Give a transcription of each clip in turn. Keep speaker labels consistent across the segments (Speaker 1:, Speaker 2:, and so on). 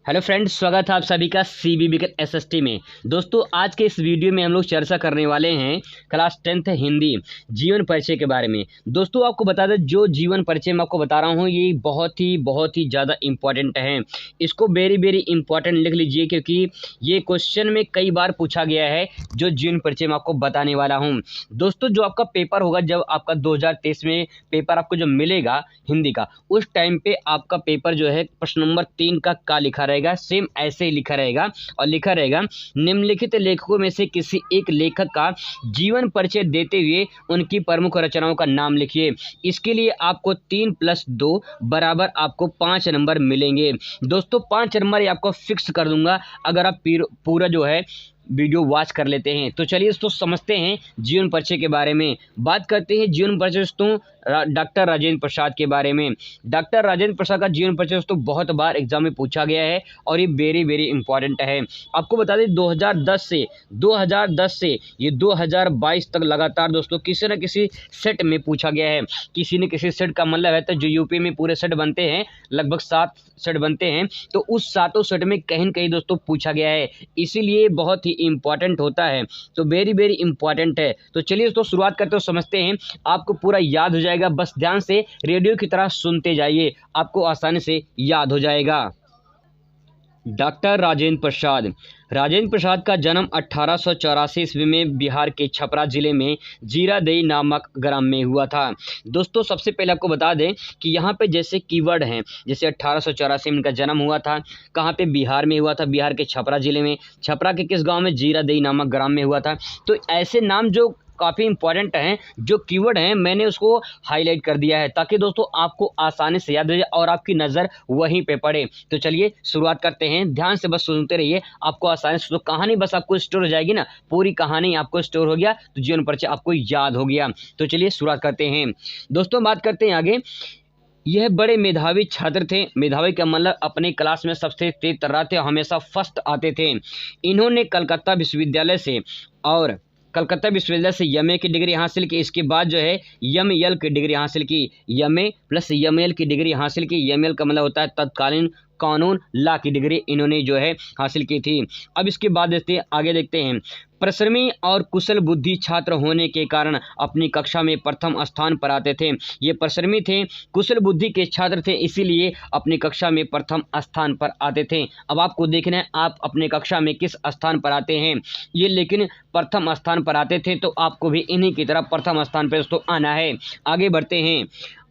Speaker 1: Hello friends, स्वागत है आप सभी का सीबीबी के एसएसटी में। दोस्तों, आज के इस वीडियो में हम लोग चर्चा करने वाले हैं क्लास 10th हिंदी जीवन परिचय के बारे में। दोस्तों, आपको बता दें, जो जीवन परिचय मैं आपको बता रहा हूँ ये बहुत ही ज़्यादा इम्पॉर्टेंट है। इसको वेरी इंपॉर्टेंट लिख लीजिए, क्योंकि ये क्वेश्चन में कई बार पूछा गया है जो जीवन परिचय मैं आपको बताने वाला हूँ। दोस्तों, जो आपका पेपर होगा, जब आपका 2023 में पेपर आपको जो मिलेगा हिंदी का, उस टाइम पे आपका पेपर जो है प्रश्न नंबर 3 का लिखा रहेगा, सेम ऐसे ही लिखा रहेगा और लिखा रहेगा निम्नलिखित लेखकों में से किसी एक लेखक का जीवन परिचय देते हुए उनकी प्रमुख रचनाओं का नाम लिखिए। इसके लिए आपको 3 + 2 बराबर आपको 5 नंबर मिलेंगे। दोस्तों, 5 नंबर ये आपको फिक्स कर दूंगा अगर आप पूरा जो है वीडियो वॉच कर लेते हैं। तो चलिए दोस्तों, समझते हैं जीवन परिचय के बारे में। बात करते हैं जीवन परिचय दोस्तों डॉक्टर राजेंद्र प्रसाद के बारे में। डॉक्टर राजेंद्र प्रसाद का जीवन परिचय दोस्तों बहुत बार एग्जाम में पूछा गया है और ये वेरी इंपॉर्टेंट है। आपको बता दें 2010 से ये 2022 तक लगातार दोस्तों किसी न किसी सेट में पूछा गया है। किसी न किसी सेट का मतलब है तो जो यूपी में पूरे सेट बनते हैं, लगभग 7 सेट बनते हैं, तो उस 7 सेट में कहीं न कहीं दोस्तों पूछा गया है। इसीलिए बहुत ही इंपॉर्टेंट होता है, तो वेरी इंपॉर्टेंट है। तो चलिए दोस्तों, शुरुआत करते हो, समझते हैं। आपको पूरा याद हो जाएगा, बस ध्यान से रेडियो की तरह सुनते जाइए, आपको आसानी से याद हो जाएगा। डॉक्टर राजेंद्र प्रसाद का जन्म 1884 ईस्वी में बिहार के छपरा जिले में जीरादेई नामक ग्राम में हुआ था। दोस्तों, सबसे पहले आपको बता दें कि यहाँ पे जैसे कीवर्ड हैं, जैसे 1884 में इनका जन्म हुआ था, कहाँ पे? बिहार में हुआ था, बिहार के छपरा जिले में। छपरा के किस गांव में? जीरादेई नामक ग्राम में हुआ था। तो ऐसे नाम जो काफ़ी इंपॉर्टेंट हैं, जो कीवर्ड हैं, मैंने उसको हाईलाइट कर दिया है ताकि दोस्तों आपको आसानी से याद हो जाए और आपकी नज़र वहीं पे पड़े। तो चलिए शुरुआत करते हैं, ध्यान से बस सुनते रहिए, आपको आसानी से, तो कहानी बस आपको स्टोर हो जाएगी ना, पूरी कहानी आपको स्टोर हो गया तो जीवन परिचय आपको याद हो गया। तो चलिए शुरुआत करते हैं दोस्तों, बात करते हैं आगे। यह बड़े मेधावी छात्र थे। मेधावी का मतलब अपने क्लास में सबसे तेज तर्रार थे, हमेशा फर्स्ट आते थे। इन्होंने कलकत्ता विश्वविद्यालय से एमए की डिग्री हासिल की। इसके बाद जो है एमएल की डिग्री हासिल की, एमए + एमएल की डिग्री हासिल की। एमएल का मतलब होता है तत्कालीन कानून, लॉ की डिग्री इन्होंने जो है हासिल की थी। अब इसके बाद आगे देखते हैं। परिश्रमी और कुशल बुद्धि छात्र होने के कारण अपनी कक्षा में प्रथम स्थान पर आते थे। ये परिश्रमी थे, कुशल बुद्धि के छात्र थे, इसीलिए अपनी कक्षा में प्रथम स्थान पर आते थे। अब आपको देखना है आप अपने कक्षा में किस स्थान पर आते हैं। ये लेकिन प्रथम स्थान पर आते थे, तो आपको भी इन्हीं की तरह प्रथम स्थान पर दोस्तों आना है। आगे बढ़ते हैं।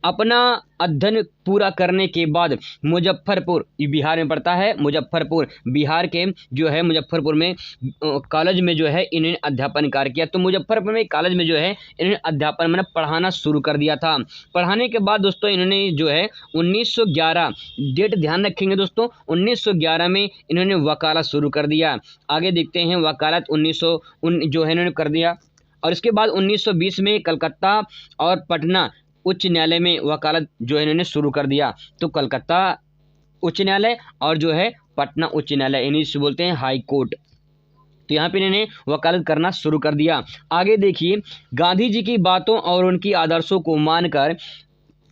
Speaker 1: अपना अध्ययन पूरा करने के बाद मुजफ्फरपुर, बिहार में पड़ता है, मुजफ्फरपुर बिहार के जो है मुजफ्फरपुर में कॉलेज में जो है इन्होंने अध्यापन कार्य किया। तो मुजफ्फरपुर में कॉलेज में जो है इन्होंने अध्यापन मतलब पढ़ाना शुरू कर दिया था। पढ़ाने के बाद दोस्तों इन्होंने जो है 1911, डेट ध्यान रखेंगे दोस्तों, 1911 में इन्होंने वकालत शुरू कर दिया। आगे देखते हैं, वकालत 1919 जो है इन्होंने कर दिया। और इसके बाद 1920 में कलकत्ता और पटना उच्च न्यायालय में वकालत जो है इन्होंने शुरू कर दिया। तो कलकत्ता उच्च न्यायालय और जो है पटना उच्च न्यायालय, इन्हीं से बोलते हैं हाई कोर्ट। तो यहाँ पे इन्होंने वकालत करना शुरू कर दिया। आगे देखिए, गांधी जी की बातों और उनकी आदर्शों को मानकर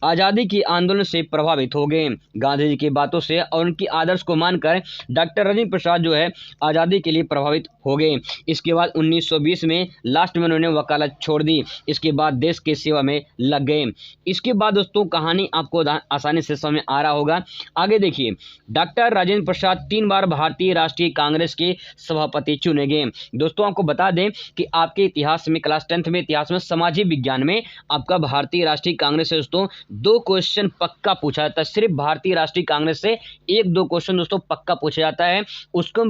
Speaker 1: आज़ादी के आंदोलन से प्रभावित हो गए। गांधी जी की बातों से और उनकी आदर्श को मानकर डॉक्टर राजेंद्र प्रसाद जो है आज़ादी के लिए प्रभावित हो गए। इसके बाद 1920 में लास्ट में उन्होंने वकालत छोड़ दी। इसके बाद देश की सेवा में लग गए। इसके बाद दोस्तों कहानी आपको आसानी से समझ में आ रहा होगा। आगे देखिए, डॉक्टर राजेंद्र प्रसाद 3 बार भारतीय राष्ट्रीय कांग्रेस के सभापति चुने गए। दोस्तों, आपको बता दें कि आपके इतिहास में क्लास 10th में इतिहास में सामाजिक विज्ञान में आपका भारतीय राष्ट्रीय कांग्रेस से दोस्तों 2 क्वेश्चन पक्का पूछा जाता है। सिर्फ भारतीय राष्ट्रीय कांग्रेस से 1-2 क्वेश्चन दोस्तों पक्का पूछा जाता है। उसको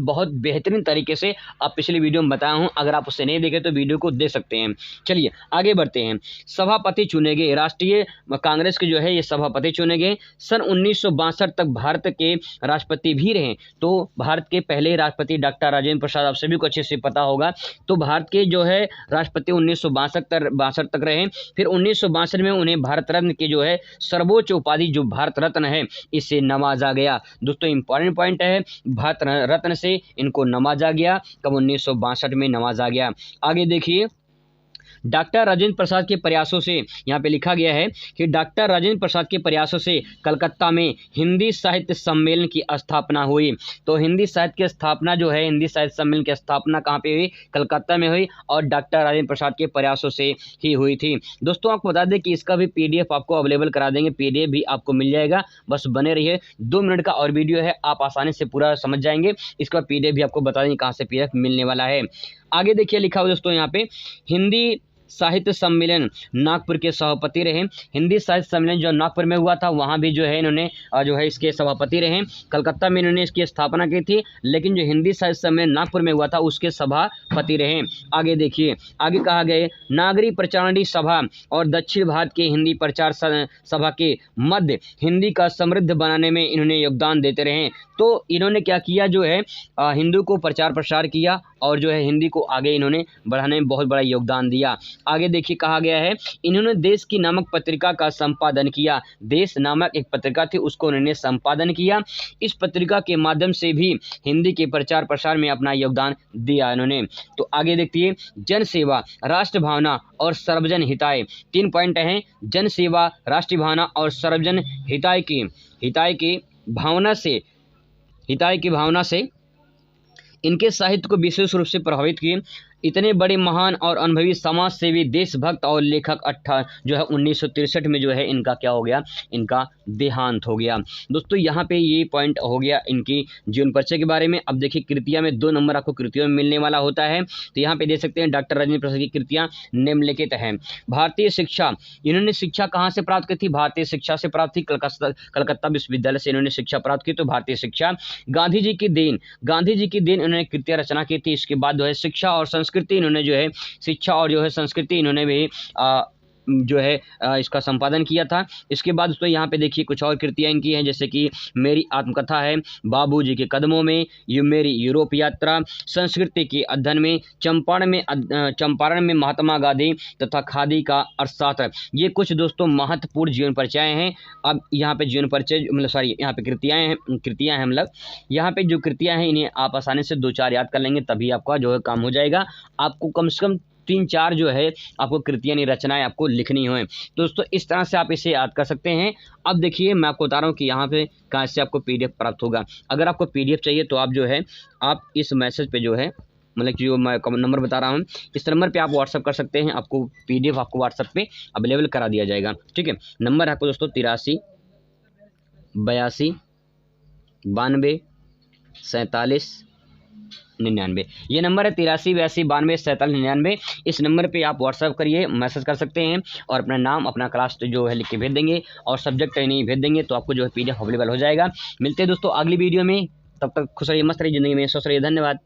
Speaker 1: बहुत बेहतरीन तरीके से आप पिछले वीडियो में बताया हूं, अगर आप उसे नहीं देखे तो वीडियो को देख सकते हैं। चलिए आगे बढ़ते हैं। सभापति चुने गए, राष्ट्रीय कांग्रेस के जो है ये सभापति चुने गए। सन 1962 तक भारत के राष्ट्रपति भी रहे। तो भारत के पहले राष्ट्रपति डॉक्टर राजेंद्र प्रसाद, आप सभी को अच्छे से पता होगा। तो भारत के जो है राष्ट्रपति 1962 तक रहे। फिर 1962 में उन्हें भारत रत्न के जो है सर्वोच्च उपाधि जो भारत रत्न है इससे नवाजा गया। दोस्तों इंपॉर्टेंट पॉइंट है, भारत रत्न से इनको नवाजा गया। कब? 1962 में नवाजा गया। आगे देखिए, डॉक्टर राजेंद्र प्रसाद के प्रयासों से, यहाँ पे लिखा गया है कि डॉक्टर राजेंद्र प्रसाद के प्रयासों से कलकत्ता में हिंदी साहित्य सम्मेलन की स्थापना हुई। तो हिंदी साहित्य की स्थापना जो है, हिंदी साहित्य सम्मेलन की स्थापना कहाँ पे हुई? कलकत्ता में हुई और डॉक्टर राजेंद्र प्रसाद के प्रयासों से ही हुई थी। दोस्तों आपको बता दें कि इसका भी PDF आपको अवेलेबल करा देंगे, PDF भी आपको मिल जाएगा, बस बने रहिए। 2 मिनट का और वीडियो है, आप आसानी से पूरा समझ जाएंगे। इसका PDF भी आपको बता देंगे कहाँ से PDF मिलने वाला है। आगे देखिए लिखा हुआ दोस्तों यहाँ पे, हिंदी साहित्य सम्मेलन नागपुर के सभापति रहे। हिंदी साहित्य सम्मेलन जो नागपुर में हुआ था वहाँ भी जो है इन्होंने जो है इसके सभापति रहे। कलकत्ता में इन्होंने इसकी स्थापना की थी, लेकिन जो हिंदी साहित्य सम्मेलन नागपुर में हुआ था उसके सभापति रहे। आगे देखिए, आगे कहा गया नागरी प्रचारणी सभा और दक्षिण भारत के हिंदी प्रचार सभा के मध्य हिंदी का समृद्ध बनाने में इन्होंने योगदान देते रहे। तो इन्होंने क्या किया, जो है हिंदू को प्रचार प्रसार किया और जो है हिंदी को आगे इन्होंने बढ़ाने में बहुत बड़ा योगदान दिया। आगे देखिए कहा गया है, इन्होंने देश की नामक पत्रिका का संपादन किया। देश नामक एक पत्रिका थी, उसको उन्होंने संपादन किया। इस पत्रिका के माध्यम से भी हिंदी के प्रचार प्रसार में अपना योगदान दिया इन्होंने। तो आगे देखिए, जन सेवा, राष्ट्र भावना और सर्वजन हिताय, 3 पॉइंट हैं। जन सेवा, राष्ट्रीय भावना और सर्वजन हिताय की भावना से इनके साहित्य को विशेष रूप से प्रभावित किए। इतने बड़े महान और अनुभवी समाज सेवी, देशभक्त और लेखक 1963 में जो है इनका क्या हो गया, इनका देहांत हो गया। दोस्तों यहाँ पे ये पॉइंट हो गया इनकी जीवन परिचय के बारे में। अब देखिए कृतियाँ में 2 नंबर आपको कृतियों में मिलने वाला होता है। तो यहाँ पे देख सकते हैं डॉक्टर राजेंद्र प्रसाद की कृतियाँ निम्नलिखित हैं। भारतीय शिक्षा, इन्होंने शिक्षा कहाँ से प्राप्त की थी? भारतीय शिक्षा से प्राप्त थी, कलकत्ता विश्वविद्यालय से इन्होंने शिक्षा प्राप्त की, तो भारतीय शिक्षा। गांधी जी की देन इन्होंने कृतियाँ रचना की थी। इसके बाद जो है शिक्षा और संस्कृति, इन्होंने जो है शिक्षा और जो है संस्कृति इन्होंने भी जो है इसका संपादन किया था। इसके बाद दोस्तों यहाँ पे देखिए कुछ और कृतियाँ इनकी हैं, जैसे कि मेरी आत्मकथा है, बाबूजी के कदमों में, ये मेरी यूरोप यात्रा, संस्कृति के अध्ययन में, चंपारण में महात्मा गांधी तथा खादी का अर्थशास्त्र। ये कुछ दोस्तों महत्वपूर्ण जीवन परिचय हैं। अब यहाँ पे जीवन परिचय यहाँ पे कृतियाँ हैं मतलब यहाँ पे जो कृतियाँ हैं इन्हें आप आसानी से 2-4 याद कर लेंगे, तभी आपका जो है काम हो जाएगा। आपको कम से कम 3-4 जो है आपको कृतियाँ नहीं, रचनाएं आपको लिखनी हो। दोस्तों इस तरह से आप इसे याद कर सकते हैं। अब देखिए मैं आपको बता रहा हूँ कि यहाँ पे कहाँ से आपको PDF प्राप्त होगा। अगर आपको PDF चाहिए तो आप जो है आप इस मैसेज पे जो है मतलब कि जो मैं नंबर बता रहा हूँ इस नंबर पे आप व्हाट्सअप कर सकते हैं। आपको PDF आपको व्हाट्सअप पे अवेलेबल करा दिया जाएगा। ठीक है, नंबर आपको दोस्तों 83 82 92 47 99। ये नंबर है 83 82 92 47 99। इस नंबर पे आप व्हाट्सअप करिए, मैसेज कर सकते हैं और अपना नाम अपना क्लास जो है लिख के भेज देंगे और सब्जेक्ट नहीं भेज देंगे तो आपको जो है PDF अवेलेबल हो जाएगा। मिलते हैं दोस्तों अगली वीडियो में, तब तक खुश रहिए, मस्त रहिए, ज़िंदगी में स्वस्थ रहिए। धन्यवाद।